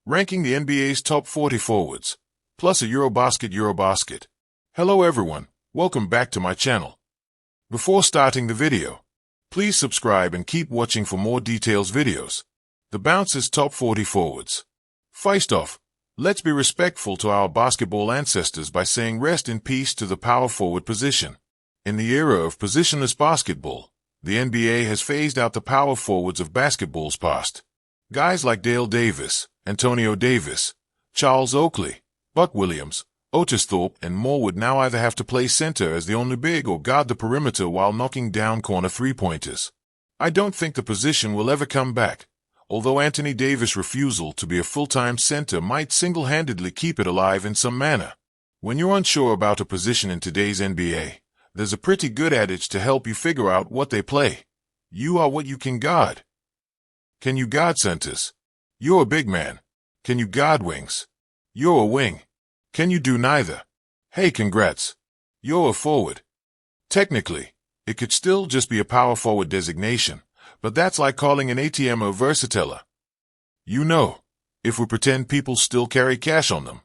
ranking the NBA's top 40 forwards, plus a EuroBasket. Hello everyone, welcome back to my channel. Before starting the video, please subscribe and keep watching for more details videos. The Bounce's top 40 forwards. First off, let's be respectful to our basketball ancestors by saying rest in peace to the power forward position. In the era of positionless basketball, the NBA has phased out the power forwards of basketball's past. Guys like Dale Davis, Antonio Davis, Charles Oakley, Buck Williams, Otis Thorpe, and more would now either have to play center as the only big or guard the perimeter while knocking down corner three-pointers. I don't think the position will ever come back, although Anthony Davis' refusal to be a full-time center might single-handedly keep it alive in some manner. When you're unsure about a position in today's NBA, there's a pretty good adage to help you figure out what they play. You are what you can guard. Can you guard centers? You're a big man. Can you guard wings? You're a wing. Can you do neither? Hey, congrats. You're a forward. Technically, it could still just be a power forward designation, but that's like calling an ATM a versatiller. You know, if we pretend people still carry cash on them.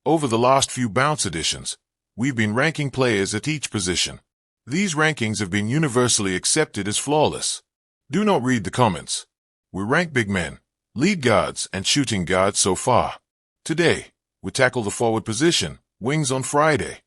Over the last few Bounce editions, we've been ranking players at each position. These rankings have been universally accepted as flawless. Do not read the comments. We rank big men, lead guards, and shooting guards so far. Today, we tackle the forward position, wings on Friday.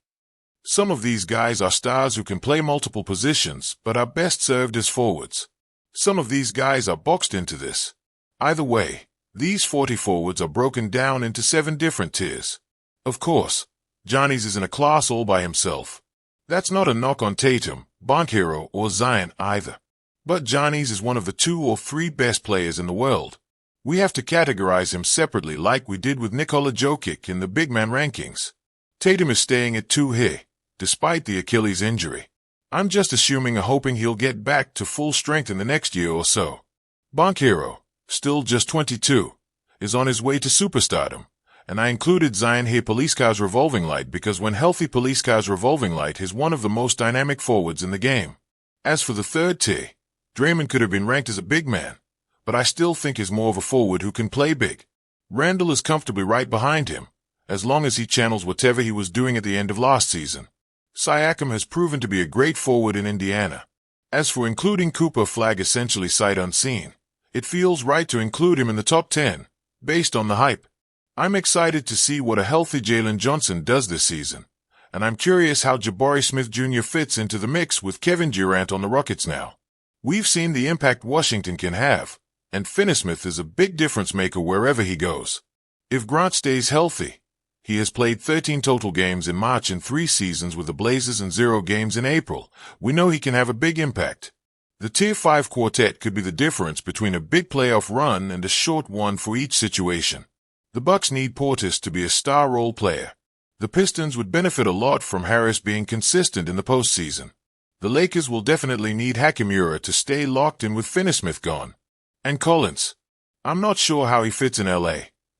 Some of these guys are stars who can play multiple positions but are best served as forwards. Some of these guys are boxed into this. Either way, these 40 forwards are broken down into 7 different tiers. Of course, Johnny's is in a class all by himself. That's not a knock on Tatum, Banchero, or Zion either. But Johnny's is one of the 2 or 3 best players in the world. We have to categorize him separately like we did with Nikola Jokic in the big man rankings. Tatum is staying at 2 here, despite the Achilles injury. I'm just assuming and hoping he'll get back to full strength in the next year or so. Banchero, still just 22, is on his way to superstardom. And I included Zion here, Policecar's revolving light, because when healthy, Policecar's revolving light is one of the most dynamic forwards in the game. As for the third tier, Draymond could have been ranked as a big man, but I still think is more of a forward who can play big. Randall is comfortably right behind him, as long as he channels whatever he was doing at the end of last season. Siakam has proven to be a great forward in Indiana. As for including Cooper, flag essentially sight unseen. It feels right to include him in the top 10, based on the hype. I'm excited to see what a healthy Jalen Johnson does this season, and I'm curious how Jabari Smith Jr. fits into the mix with Kevin Durant on the Rockets now. We've seen the impact Washington can have, and Finney-Smith is a big difference maker wherever he goes. If Grant stays healthy, he has played 13 total games in March in 3 seasons with the Blazers and 0 games in April. We know he can have a big impact. The Tier 5 quartet could be the difference between a big playoff run and a short one for each situation. The Bucks need Portis to be a star role player. The Pistons would benefit a lot from Harris being consistent in the postseason. The Lakers will definitely need Hachimura to stay locked in with Finney-Smith gone. And Collins. I'm not sure how he fits in LA,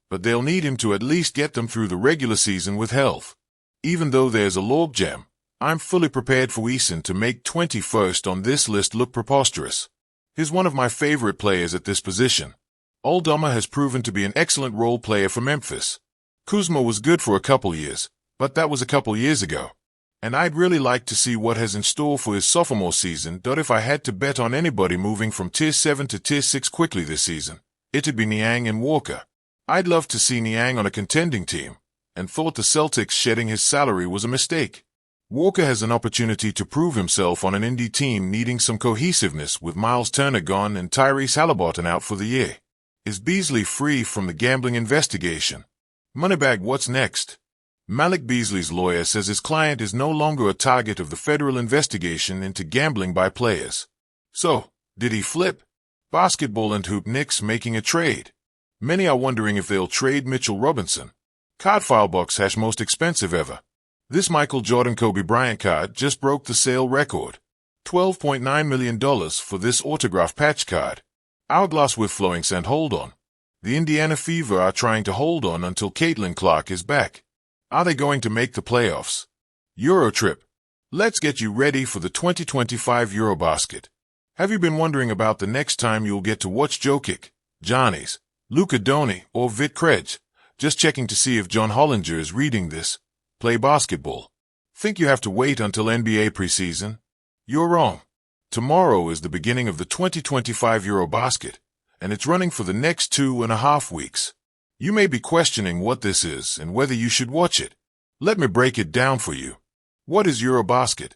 but they'll need him to at least get them through the regular season with health. Even though there's a logjam, I'm fully prepared for Eason to make 21st on this list look preposterous. He's one of my favorite players at this position. Aldama has proven to be an excellent role player for Memphis. Kuzma was good for a couple years, but that was a couple years ago. And I'd really like to see what has in store for his sophomore season. If I had to bet on anybody moving from Tier 7 to Tier 6 quickly this season, it'd be Niang and Walker. I'd love to see Niang on a contending team, and thought the Celtics shedding his salary was a mistake. Walker has an opportunity to prove himself on an indie team needing some cohesiveness with Miles Turner gone and Tyrese Haliburton out for the year. Is Beasley free from the gambling investigation? Moneybag, what's next? Malik Beasley's lawyer says his client is no longer a target of the federal investigation into gambling by players. So, did he flip? Basketball and Hoop Knicks making a trade. Many are wondering if they'll trade Mitchell Robinson. Card file box # most expensive ever. This Michael Jordan Kobe Bryant card just broke the sale record. $12.9 million for this autograph patch card. Hourglass with flowing sand. Hold on. The Indiana Fever are trying to hold on until Caitlin Clark is back. Are they going to make the playoffs? Eurotrip. Let's get you ready for the 2025 Eurobasket. Have you been wondering about the next time you'll get to watch Jokic, Johnny's, Luka Doni or Vit Krejci. Just checking to see if John Hollinger is reading this. Play basketball. Think you have to wait until NBA preseason? You're wrong. Tomorrow is the beginning of the 2025 EuroBasket, and it's running for the next 2.5 weeks. You may be questioning what this is and whether you should watch it. Let me break it down for you. What is EuroBasket?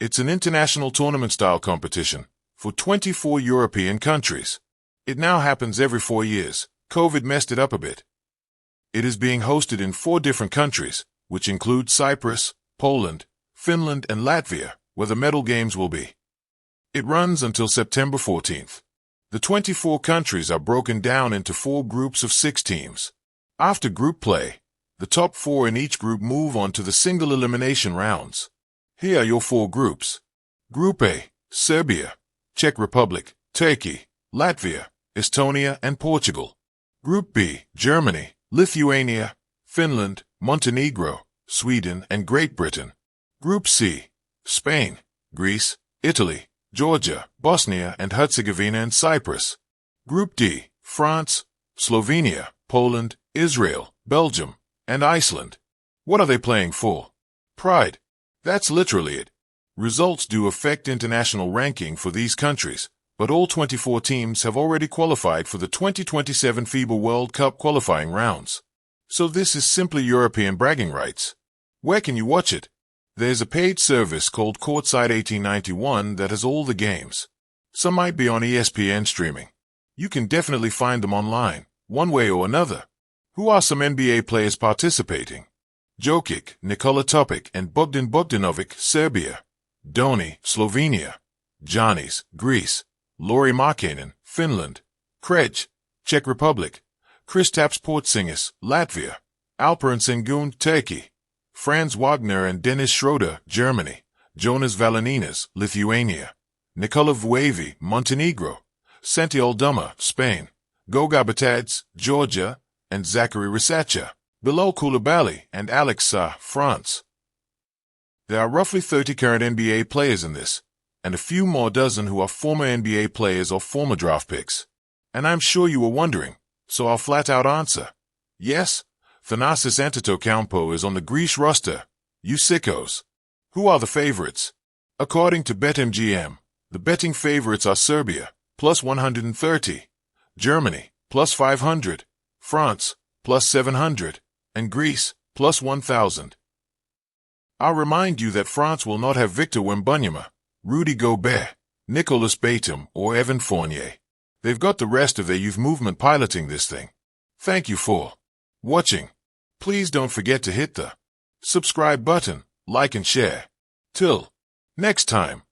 It's an international tournament-style competition for 24 European countries. It now happens every 4 years. COVID messed it up a bit. It is being hosted in 4 different countries, which include Cyprus, Poland, Finland, and Latvia, where the medal games will be. It runs until September 14th. The 24 countries are broken down into 4 groups of 6 teams. After group play, the top 4 in each group move on to the single elimination rounds. Here are your 4 groups. Group A, Serbia, Czech Republic, Turkey, Latvia, Estonia, and Portugal. Group B, Germany, Lithuania, Finland, Montenegro, Sweden, and Great Britain. Group C, Spain, Greece, Italy, Georgia, Bosnia and Herzegovina, and Cyprus. Group D, France, Slovenia, Poland, Israel, Belgium, and Iceland. What are they playing for? Pride. That's literally it. Results do affect international ranking for these countries, but all 24 teams have already qualified for the 2027 FIBA World Cup qualifying rounds. So this is simply European bragging rights. Where can you watch it? There's a paid service called Courtside 1891 that has all the games. Some might be on ESPN streaming. You can definitely find them online, one way or another. Who are some NBA players participating? Jokic, Nikola Topic, and Bogdan Bogdanovic, Serbia. Doni, Slovenia. Giannis, Greece. Lauri Markkanen, Finland. Krejci, Czech Republic. Kristaps Porzingis, Latvia. Alperen Sengun, Turkey. Franz Wagner and Dennis Schroeder, Germany. Jonas Valanciunas, Lithuania. Nikola Vuevi, Montenegro. Santi Aldama, Spain. Goga Bitadze, Georgia, and Zachary Risacha, Bilal Koulibaly, and Alex Sa, France. There are roughly 30 current NBA players in this, and a few more dozen who are former NBA players or former draft picks. And I'm sure you were wondering, so I'll flat out answer. Yes, Thanasis Antetokounmpo is on the Greece roster. You sickos. Who are the favorites? According to BetMGM, the betting favorites are Serbia, plus 130, Germany, plus 500, France, plus 700, and Greece, plus 1,000. I'll remind you that France will not have Victor Wembanyama, Rudy Gobert, Nicolas Batum, or Evan Fournier. They've got the rest of their youth movement piloting this thing. Thank you for watching. Please don't forget to hit the subscribe button, like and share. Till next time.